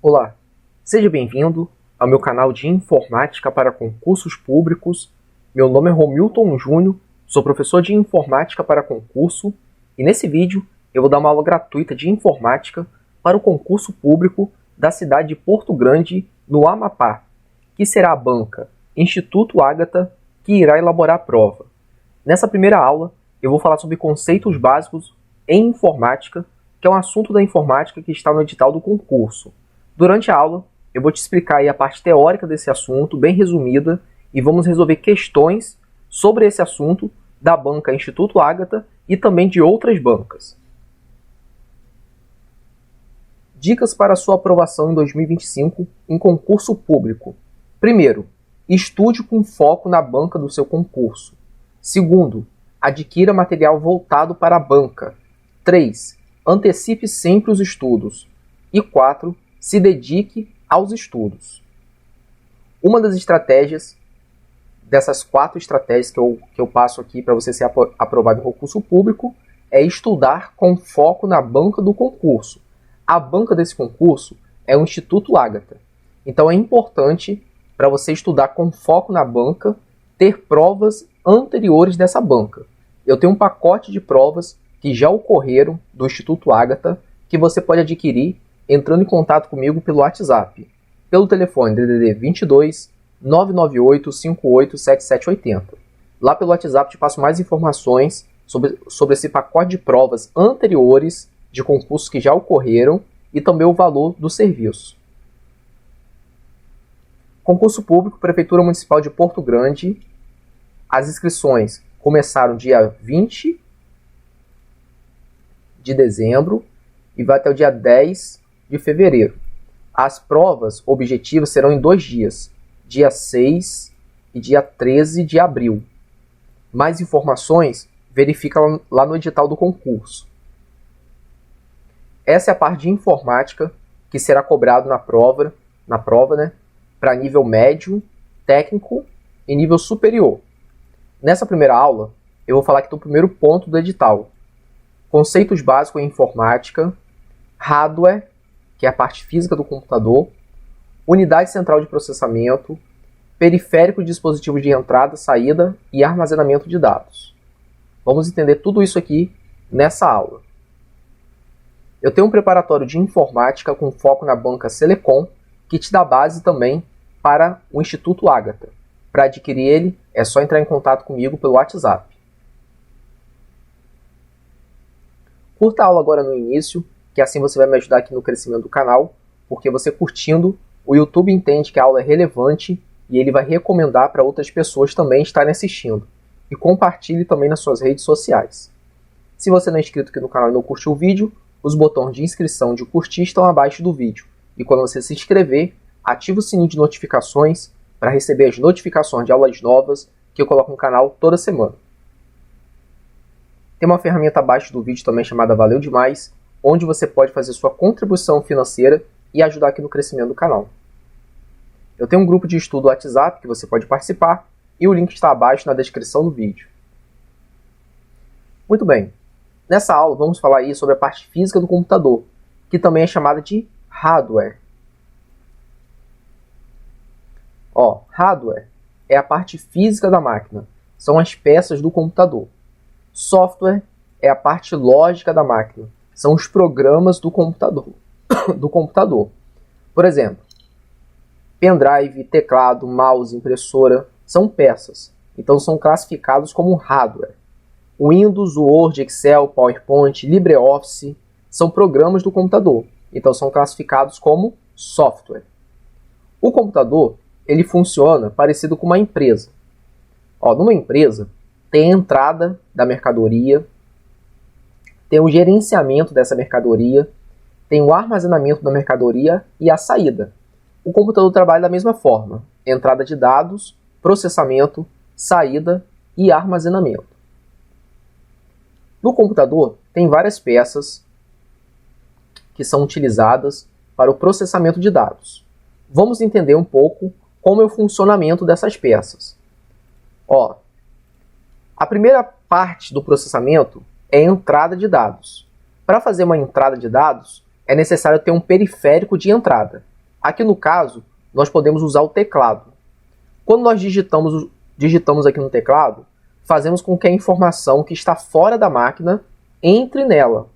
Olá, seja bem-vindo ao meu canal de Informática para Concursos Públicos. Meu nome é Romilton Júnior, sou professor de Informática para Concurso e nesse vídeo eu vou dar uma aula gratuita de Informática para o concurso público da cidade de Porto Grande, no Amapá, que será a banca Instituto Ágata que irá elaborar a prova. Nessa primeira aula eu vou falar sobre conceitos básicos em informática, que é um assunto da informática que está no edital do concurso. Durante a aula, eu vou te explicar aí a parte teórica desse assunto, bem resumida, e vamos resolver questões sobre esse assunto da banca Instituto Ágata e também de outras bancas. Dicas para sua aprovação em 2025 em concurso público. Primeiro, estude com foco na banca do seu concurso. Segundo, adquira material voltado para a banca. 3. Antecipe sempre os estudos. E 4. Se dedique aos estudos. Uma das estratégias, dessas 4 estratégias que eu passo aqui para você ser aprovado em concurso público, é estudar com foco na banca do concurso. A banca desse concurso é o Instituto Ágata. Então é importante para você estudar com foco na banca, ter provas anteriores dessa banca. Eu tenho um pacote de provas que já ocorreram do Instituto Ágata, que você pode adquirir entrando em contato comigo pelo WhatsApp, pelo telefone DDD 22 998 58 7780. Lá pelo WhatsApp te passo mais informações sobre esse pacote de provas anteriores de concursos que já ocorreram e também o valor do serviço. Concurso Público, Prefeitura Municipal de Porto Grande. As inscrições começaram dia 20 de dezembro e vai até o dia 10 de fevereiro. As provas objetivas serão em 2 dias, dia 6 e dia 13 de abril. Mais informações, verifica lá no edital do concurso. Essa é a parte de informática que será cobrado na prova, para nível médio, técnico e nível superior. Nessa primeira aula, eu vou falar aqui do primeiro ponto do edital. Conceitos básicos em informática, hardware, que é a parte física do computador, unidade central de processamento, periférico de dispositivos de entrada, saída e armazenamento de dados. Vamos entender tudo isso aqui nessa aula. Eu tenho um preparatório de informática com foco na banca Selecom, que te dá base também para o Instituto Ágata. Para adquirir ele, é só entrar em contato comigo pelo WhatsApp. Curta a aula agora no início, que assim você vai me ajudar aqui no crescimento do canal, porque você curtindo, o YouTube entende que a aula é relevante e ele vai recomendar para outras pessoas também estarem assistindo. E compartilhe também nas suas redes sociais. Se você não é inscrito aqui no canal e não curtiu o vídeo, os botões de inscrição e de curtir estão abaixo do vídeo. E quando você se inscrever, ative o sininho de notificações para receber as notificações de aulas novas que eu coloco no canal toda semana. Tem uma ferramenta abaixo do vídeo também chamada Valeu Demais, onde você pode fazer sua contribuição financeira e ajudar aqui no crescimento do canal. Eu tenho um grupo de estudo WhatsApp que você pode participar e o link está abaixo na descrição do vídeo. Muito bem, nessa aula vamos falar aí sobre a parte física do computador, que também é chamada de hardware. Hardware é a parte física da máquina, são as peças do computador. Software é a parte lógica da máquina, são os programas do computador. Por exemplo, pendrive, teclado, mouse, impressora são peças, então são classificados como hardware. Windows, Word, Excel, PowerPoint, LibreOffice são programas do computador, então são classificados como software. O computador ele funciona parecido com uma empresa. Numa empresa tem a entrada da mercadoria, tem o gerenciamento dessa mercadoria, tem o armazenamento da mercadoria e a saída. O computador trabalha da mesma forma: entrada de dados, processamento, saída e armazenamento. No computador tem várias peças que são utilizadas para o processamento de dados. Vamos entender um pouco como é o funcionamento dessas peças. A primeira parte do processamento é a entrada de dados. Para fazer uma entrada de dados, é necessário ter um periférico de entrada. Aqui no caso, nós podemos usar o teclado. Quando nós digitamos aqui no teclado, fazemos com que a informação que está fora da máquina entre nela,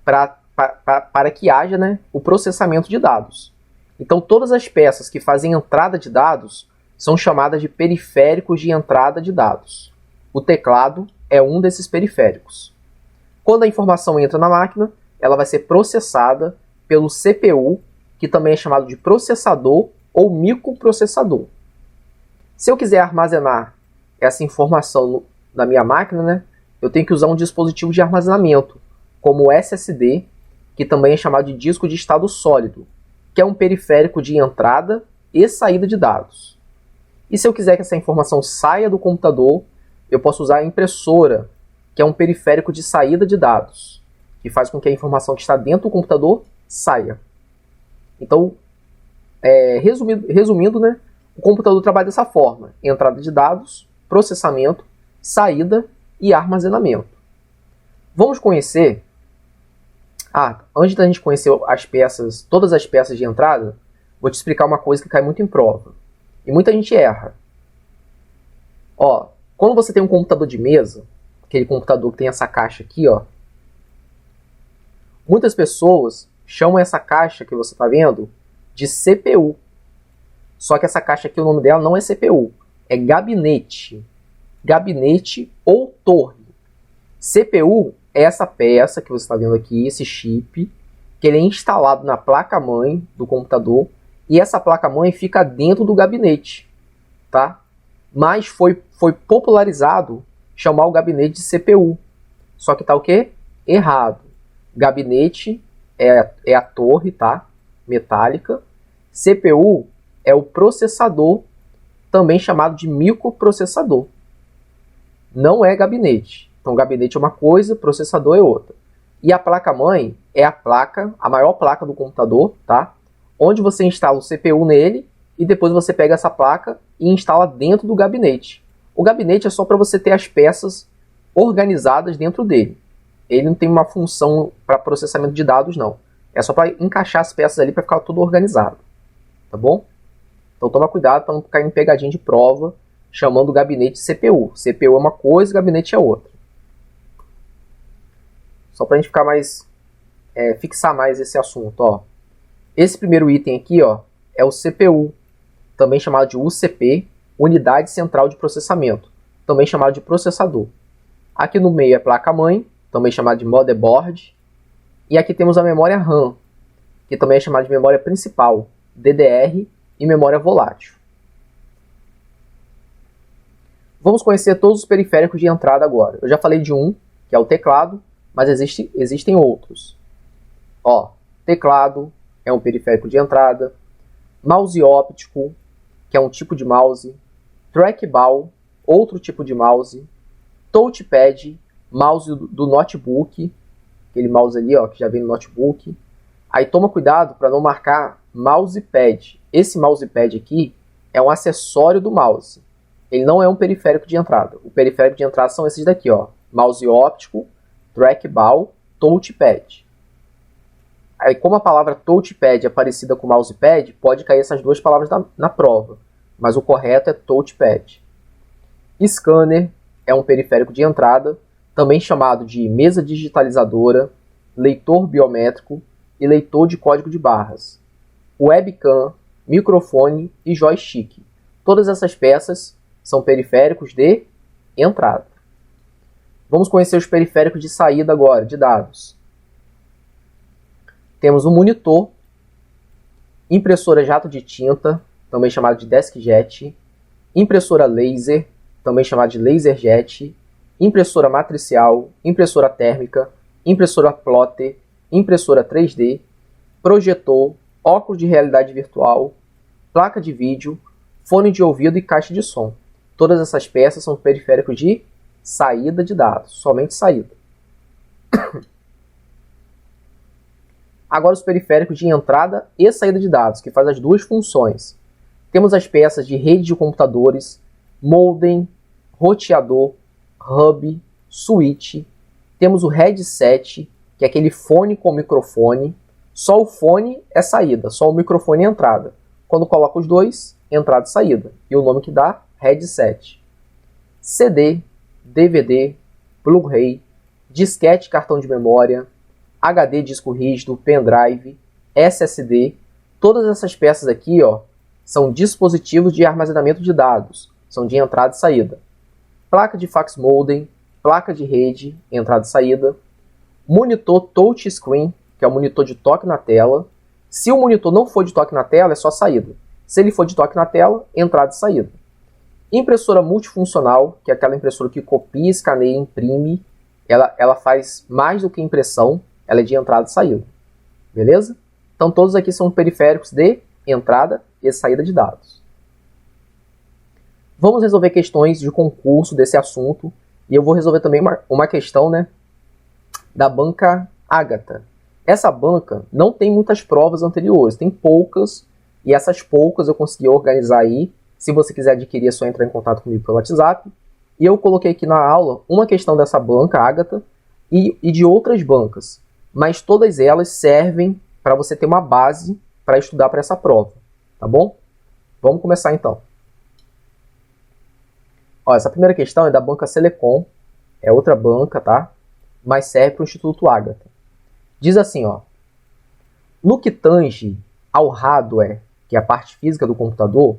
para que haja, né, o processamento de dados. Então, todas as peças que fazem entrada de dados são chamadas de periféricos de entrada de dados. O teclado é um desses periféricos. Quando a informação entra na máquina, ela vai ser processada pelo CPU, que também é chamado de processador ou microprocessador. Se eu quiser armazenar essa informação na minha máquina, né, eu tenho que usar um dispositivo de armazenamento, como o SSD, que também é chamado de disco de estado sólido, que é um periférico de entrada e saída de dados. E se eu quiser que essa informação saia do computador, eu posso usar a impressora, que é um periférico de saída de dados, que faz com que a informação que está dentro do computador saia. Então, resumindo, né, o computador trabalha dessa forma: entrada de dados, processamento, saída e armazenamento. Vamos conhecer... antes da gente conhecer as peças, todas as peças de entrada, vou te explicar uma coisa que cai muito em prova. E muita gente erra. Quando você tem um computador de mesa, aquele computador que tem essa caixa aqui, muitas pessoas chamam essa caixa que você está vendo de CPU. Só que essa caixa aqui, o nome dela não é CPU, é gabinete. Gabinete ou torre. CPU é essa peça que você está vendo aqui, esse chip, que ele é instalado na placa-mãe do computador, e essa placa-mãe fica dentro do gabinete, tá? Mas foi popularizado chamar o gabinete de CPU. Só que tá o quê? Errado. Gabinete é a torre, tá? Metálica. CPU é o processador, também chamado de microprocessador. Não é gabinete. Então, gabinete é uma coisa, processador é outra. E a placa-mãe é a maior placa do computador, tá? Onde você instala o CPU nele e depois você pega essa placa e instala dentro do gabinete. O gabinete é só para você ter as peças organizadas dentro dele. Ele não tem uma função para processamento de dados, não. É só para encaixar as peças ali para ficar tudo organizado. Tá bom? Então toma cuidado para não cair em pegadinha de prova chamando o gabinete de CPU. CPU é uma coisa, gabinete é outra. Só para a gente ficar mais... fixar mais esse assunto, Esse primeiro item aqui, é o CPU, também chamado de UCP, Unidade Central de Processamento, também chamado de processador. Aqui no meio é placa-mãe, também chamada de motherboard. E aqui temos a memória RAM, que também é chamada de memória principal, DDR, e memória volátil. Vamos conhecer todos os periféricos de entrada agora. Eu já falei de um, que é o teclado, mas existem outros. Teclado é um periférico de entrada. Mouse óptico, que é um tipo de mouse. Trackball, outro tipo de mouse. Touchpad, mouse do notebook, aquele mouse ali, que já vem no notebook. Aí toma cuidado para não marcar mousepad. Esse mousepad aqui é um acessório do mouse. Ele não é um periférico de entrada. O periférico de entrada são esses daqui, mouse óptico, trackball, touchpad. Aí, como a palavra touchpad é parecida com mousepad, pode cair essas duas palavras na prova. Mas o correto é touchpad. Scanner é um periférico de entrada, também chamado de mesa digitalizadora, leitor biométrico e leitor de código de barras. Webcam, microfone e joystick. Todas essas peças são periféricos de entrada. Vamos conhecer os periféricos de saída agora, de dados. Temos um monitor, impressora jato de tinta, também chamada de deskjet, impressora laser, também chamada de laserjet, impressora matricial, impressora térmica, impressora plotter, impressora 3D, projetor, óculos de realidade virtual, placa de vídeo, fone de ouvido e caixa de som. Todas essas peças são periféricos de saída de dados, somente saída. Agora os periféricos de entrada e saída de dados, que faz as duas funções. Temos as peças de rede de computadores, modem, roteador, hub, switch. Temos o headset, que é aquele fone com microfone. Só o fone é saída, só o microfone é entrada. Quando coloca os dois, entrada e saída. E o nome que dá, headset. CD, DVD, Blu-ray, disquete, cartão de memória, HD, disco rígido, pendrive, SSD. Todas essas peças aqui, ó, são dispositivos de armazenamento de dados. São de entrada e saída. Placa de fax modem, placa de rede, entrada e saída. Monitor touchscreen, que é o monitor de toque na tela. Se o monitor não for de toque na tela, é só saída. Se ele for de toque na tela, entrada e saída. Impressora multifuncional, que é aquela impressora que copia, escaneia e imprime. Ela faz mais do que impressão, ela é de entrada e saída. Beleza? Então todos aqui são periféricos de entrada e saída de dados. Vamos resolver questões de concurso desse assunto. E eu vou resolver também uma questão, né, da banca Ágata. Essa banca não tem muitas provas anteriores, tem poucas, e essas poucas eu consegui organizar aí. Se você quiser adquirir, é só entrar em contato comigo pelo WhatsApp. E eu coloquei aqui na aula uma questão dessa banca Ágata e de outras bancas. Mas todas elas servem para você ter uma base para estudar para essa prova. Tá bom? Vamos começar então. Ó, essa primeira questão é da banca Selecom. É outra banca, tá? Mas serve para o Instituto Ágata. Diz assim, ó. No que tange ao hardware, que é a parte física do computador,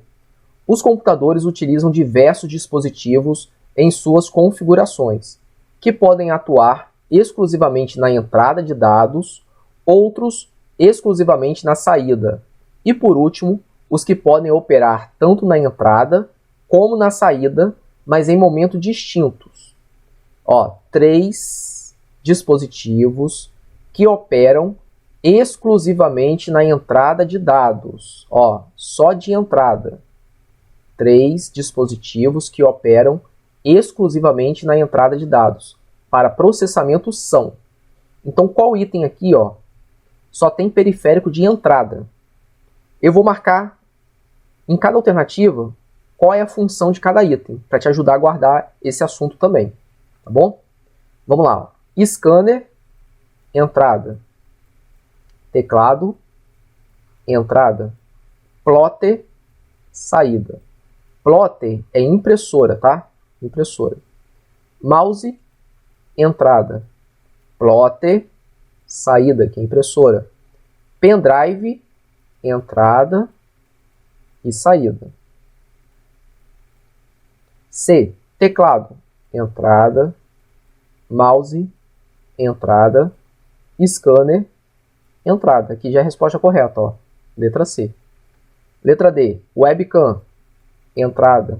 os computadores utilizam diversos dispositivos em suas configurações, que podem atuar exclusivamente na entrada de dados, outros exclusivamente na saída, e por último, os que podem operar tanto na entrada como na saída, mas em momentos distintos. Ó, 3 dispositivos que operam exclusivamente na entrada de dados. Ó, só de entrada. 3 dispositivos que operam exclusivamente na entrada de dados. Para processamento são. Então, qual item aqui, ó, só tem periférico de entrada? Eu vou marcar em cada alternativa qual é a função de cada item, para te ajudar a guardar esse assunto também. Tá bom? Vamos lá. Ó. Scanner, entrada. Teclado, entrada. Plotter, saída. Plotter é impressora, tá? Impressora. Mouse, entrada. Plotter, saída, que é impressora. Pendrive, entrada e saída. C, teclado, entrada. Mouse, entrada. Scanner, entrada. Aqui já é a resposta correta, ó. Letra C. Letra D, webcam, entrada.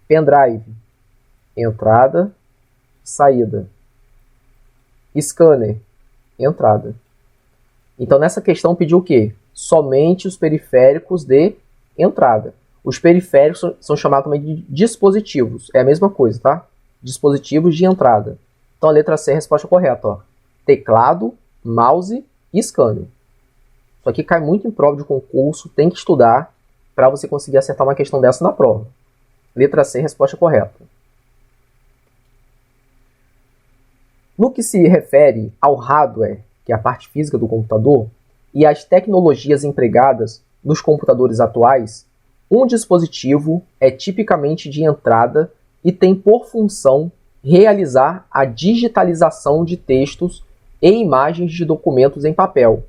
Pendrive, entrada. Saída. Scanner, entrada. Então nessa questão pediu o quê? Somente os periféricos de entrada. Os periféricos são chamados também de dispositivos. É a mesma coisa, tá? Dispositivos de entrada. Então a letra C é a resposta correta, ó. Teclado, mouse e scanner. Isso aqui cai muito em prova de concurso, tem que estudar para você conseguir acertar uma questão dessa na prova. Letra C, resposta correta. No que se refere ao hardware, que é a parte física do computador, e às tecnologias empregadas nos computadores atuais, um dispositivo é tipicamente de entrada e tem por função realizar a digitalização de textos e imagens de documentos em papel.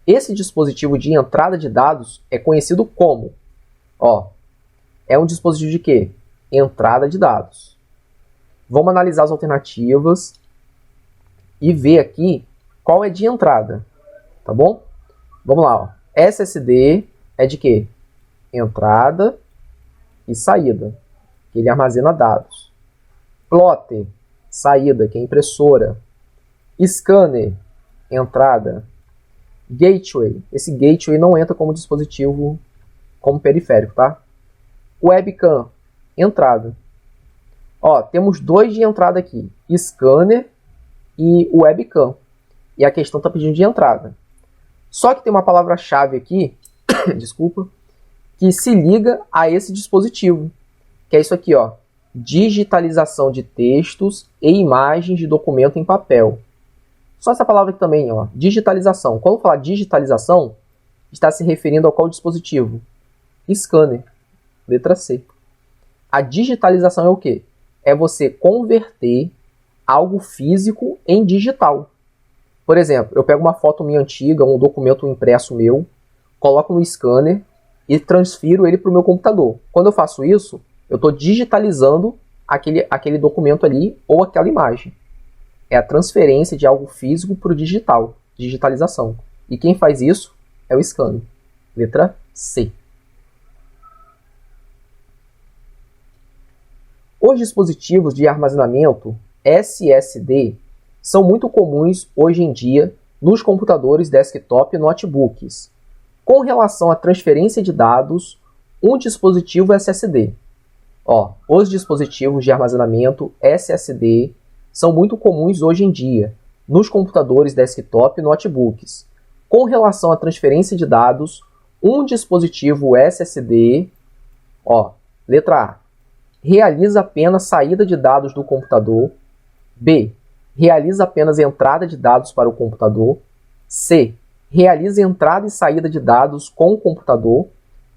Esse dispositivo de entrada de dados é conhecido como, ó, é um dispositivo de quê? Entrada de dados. Vamos analisar as alternativas e ver aqui qual é de entrada, tá bom? Vamos lá, ó. SSD é de quê? Entrada e saída, que ele armazena dados. Plotter, saída, que é impressora. Scanner, entrada. Gateway, esse gateway não entra como dispositivo, como periférico, tá? Webcam, entrada. Ó, temos 2 de entrada aqui, scanner e webcam. E a questão está pedindo de entrada. Só que tem uma palavra-chave aqui, desculpa, que se liga a esse dispositivo, que é isso aqui, ó, digitalização de textos e imagens de documento em papel. Só essa palavra aqui também, ó, digitalização. Quando falar digitalização, está se referindo ao qual dispositivo? Scanner. Letra C. A digitalização é o quê? É você converter algo físico em digital. Por exemplo, eu pego uma foto minha antiga, um documento impresso meu, coloco no scanner e transfiro ele para o meu computador. Quando eu faço isso, eu estou digitalizando aquele documento ali ou aquela imagem. É a transferência de algo físico para o digital, digitalização. E quem faz isso é o scanner. Letra C. Os dispositivos de armazenamento SSD são muito comuns hoje em dia nos computadores desktop e notebooks. Com relação à transferência de dados, um dispositivo SSD. Os dispositivos de armazenamento SSD são muito comuns hoje em dia nos computadores desktop e notebooks. Com relação à transferência de dados, um dispositivo SSD, letra A, realiza apenas saída de dados do computador. B, realiza apenas entrada de dados para o computador. C, realiza entrada e saída de dados com o computador.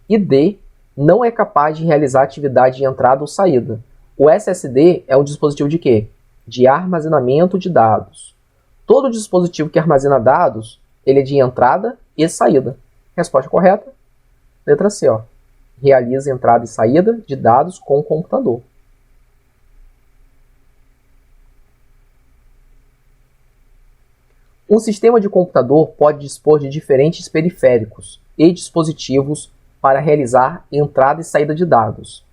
E D, não é capaz de realizar atividade de entrada ou saída. O SSD é um dispositivo de quê? De armazenamento de dados. Todo dispositivo que armazena dados, ele é de entrada e saída. Resposta correta? Letra C, realiza entrada e saída de dados com o computador. Um sistema de computador pode dispor de diferentes periféricos e dispositivos para realizar entrada e saída de dados.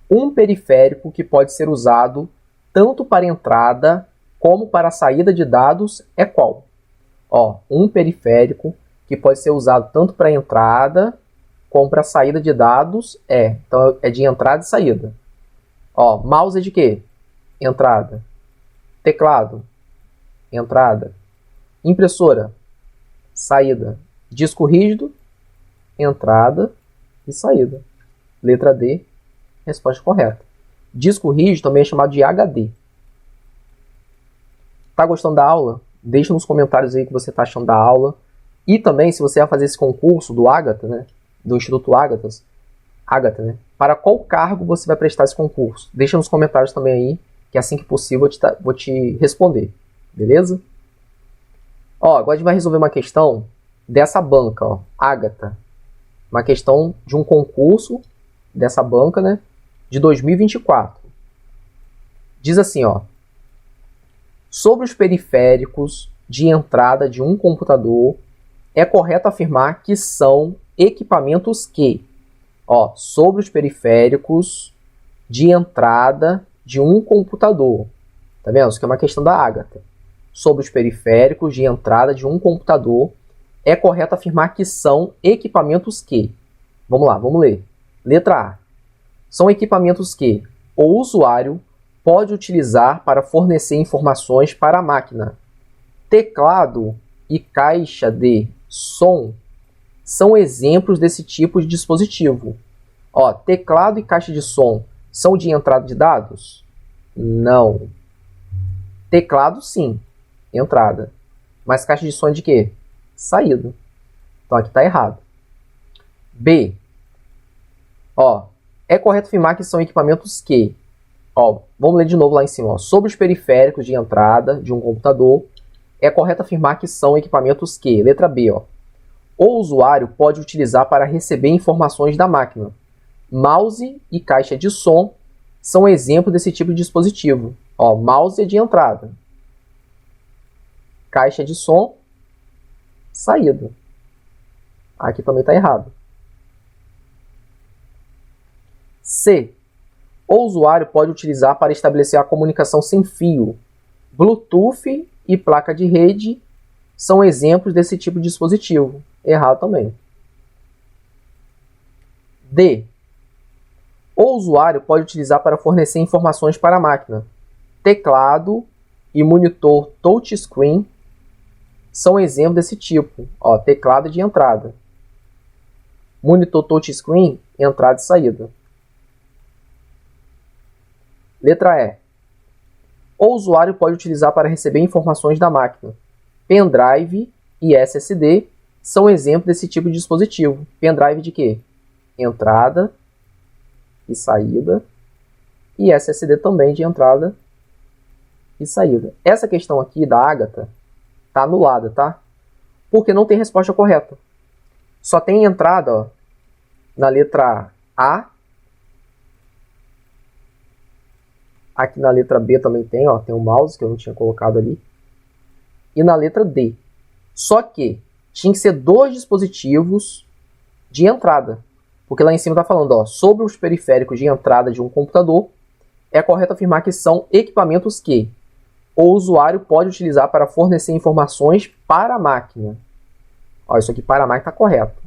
Um periférico que pode ser usado tanto para entrada como para a saída de dados é qual? Um periférico que pode ser usado tanto para entrada como para saída de dados então é de entrada e saída. Mouse é de quê? Entrada. Teclado, entrada. Impressora, saída. Disco rígido, entrada e saída. Letra D, resposta correta. Disco rígido também é chamado de HD. Tá gostando da aula? Deixa nos comentários aí o que você está achando da aula. E também, se você vai fazer esse concurso do Ágata, né, do Instituto Ágata, né, para qual cargo você vai prestar esse concurso? Deixa nos comentários também aí, que assim que possível eu vou te responder. Beleza? Agora a gente vai resolver uma questão dessa banca, Ágata. Uma questão de um concurso dessa banca, né, de 2024. Diz assim, sobre os periféricos de entrada de um computador, é correto afirmar que são equipamentos que, sobre os periféricos de entrada de um computador. Tá vendo? Isso aqui é uma questão da Ágata. Sobre os periféricos de entrada de um computador, é correto afirmar que são equipamentos que. Vamos lá, vamos ler. Letra A. São equipamentos que o usuário pode utilizar para fornecer informações para a máquina. Teclado e caixa de som são exemplos desse tipo de dispositivo. Teclado e caixa de som são de entrada de dados? Não. Teclado, sim. Entrada. Mas caixa de som é de quê? Saída. Então aqui está errado. B. É correto afirmar que são equipamentos que... vamos ler de novo lá em cima. Sobre os periféricos de entrada de um computador, é correto afirmar que são equipamentos que... Letra B. O usuário pode utilizar para receber informações da máquina. Mouse e caixa de som são exemplos desse tipo de dispositivo. Mouse é de entrada. Caixa de som, saída. Aqui também está errado. C. O usuário pode utilizar para estabelecer a comunicação sem fio. Bluetooth e placa de rede são exemplos desse tipo de dispositivo. Errado também. D. O usuário pode utilizar para fornecer informações para a máquina. Teclado e monitor touchscreen são exemplos desse tipo. Teclado de entrada. Monitor touchscreen, entrada e saída. Letra E. O usuário pode utilizar para receber informações da máquina. Pendrive e SSD são exemplos desse tipo de dispositivo. Pendrive de quê? entrada e saída, e SSD também de entrada e saída. Essa questão aqui da Agatha está anulada, tá? Porque não tem resposta correta. Só tem entrada, ó, na letra A. Aqui na letra B também tem, ó, tem o mouse que eu não tinha colocado ali. E na letra D. Só que tinha que ser 2 dispositivos de entrada. Porque lá em cima está falando, ó, sobre os periféricos de entrada de um computador, é correto afirmar que são equipamentos que o usuário pode utilizar para fornecer informações para a máquina. Ó, isso aqui para a máquina está correto.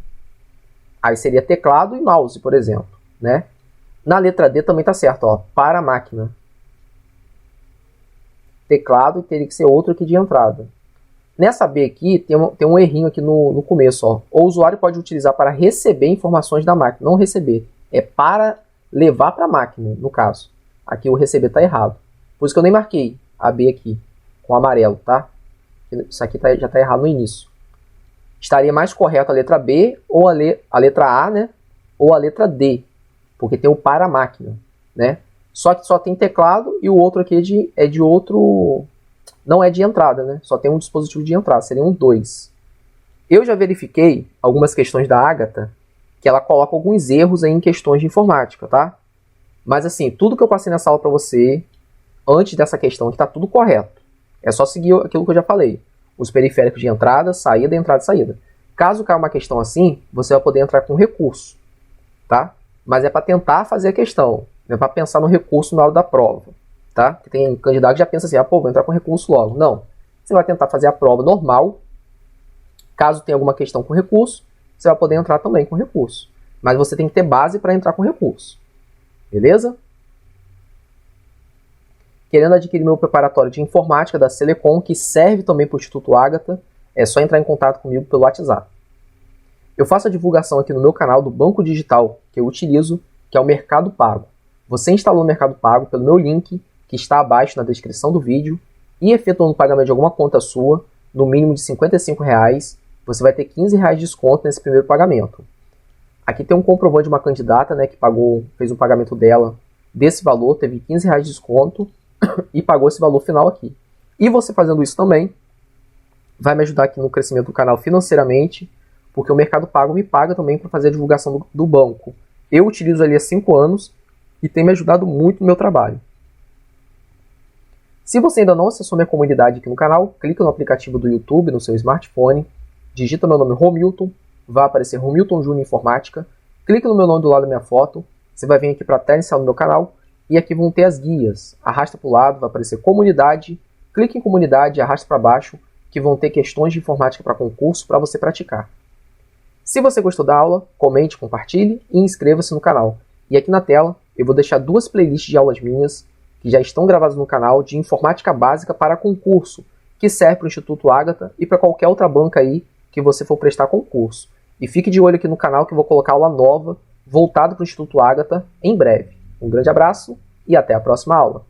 Aí seria teclado e mouse, por exemplo, né? Na letra D também está certo, ó, para a máquina. Teclado teria que ser outro aqui de entrada. Nessa B aqui tem um errinho aqui no começo, ó. O usuário pode utilizar para receber informações da máquina. Não receber, é para levar para a máquina, no caso. Aqui o receber está errado. Por isso que eu nem marquei a B aqui, com amarelo, tá? Isso aqui já está errado no início. Estaria mais correto a letra B, ou a letra A, né? Ou a letra D, porque tem o para a máquina, né? Só que só tem teclado e o outro aqui é de outro... Não é de entrada, né? Só tem um dispositivo de entrada, seriam 2. Eu já verifiquei algumas questões da Agatha, que ela coloca alguns erros aí em questões de informática, tá? Mas assim, tudo que eu passei nessa aula para você, antes dessa questão aqui, tá tudo correto. É só seguir aquilo que eu já falei. Os periféricos de entrada, entrada e saída. Caso caia uma questão assim, você vai poder entrar com recurso, tá? Mas é para tentar fazer a questão, não é para pensar no recurso na hora da prova, tá? Porque tem candidato que já pensa assim, ah, pô, vou entrar com recurso logo. Não, você vai tentar fazer a prova normal. Caso tenha alguma questão com recurso, você vai poder entrar também com recurso. Mas você tem que ter base para entrar com recurso. Beleza? Querendo adquirir meu preparatório de informática da Selecom, que serve também para o Instituto Agatha, é só entrar em contato comigo pelo WhatsApp. Eu faço a divulgação aqui no meu canal do banco digital que eu utilizo, que é o Mercado Pago. Você instalou o Mercado Pago pelo meu link, que está abaixo na descrição do vídeo, e efetuando o pagamento de alguma conta sua, no mínimo de R$ 55, você vai ter R$ 15 de desconto nesse primeiro pagamento. Aqui tem um comprovante de uma candidata, né, que fez um pagamento dela desse valor, teve R$ 15 de desconto e pagou esse valor final aqui. E você fazendo isso também vai me ajudar aqui no crescimento do canal financeiramente, porque o Mercado Pago me paga também para fazer a divulgação do banco. Eu utilizo ali há 5 anos e tem me ajudado muito no meu trabalho. Se você ainda não acessou minha comunidade aqui no canal, clica no aplicativo do YouTube no seu smartphone, digita meu nome Romilton, vai aparecer Romilton Júnior Informática, clica no meu nome do lado da minha foto, você vai vir aqui para a tela inicial do meu canal, e aqui vão ter as guias. Arrasta para o lado, vai aparecer comunidade, clica em comunidade, arrasta para baixo, que vão ter questões de informática para concurso para você praticar. Se você gostou da aula, comente, compartilhe e inscreva-se no canal. E aqui na tela eu vou deixar 2 playlists de aulas minhas que já estão gravadas no canal de informática básica para concurso, que serve para o Instituto Agatha e para qualquer outra banca aí que você for prestar concurso. E fique de olho aqui no canal que eu vou colocar aula nova voltada para o Instituto Agatha em breve. Um grande abraço e até a próxima aula.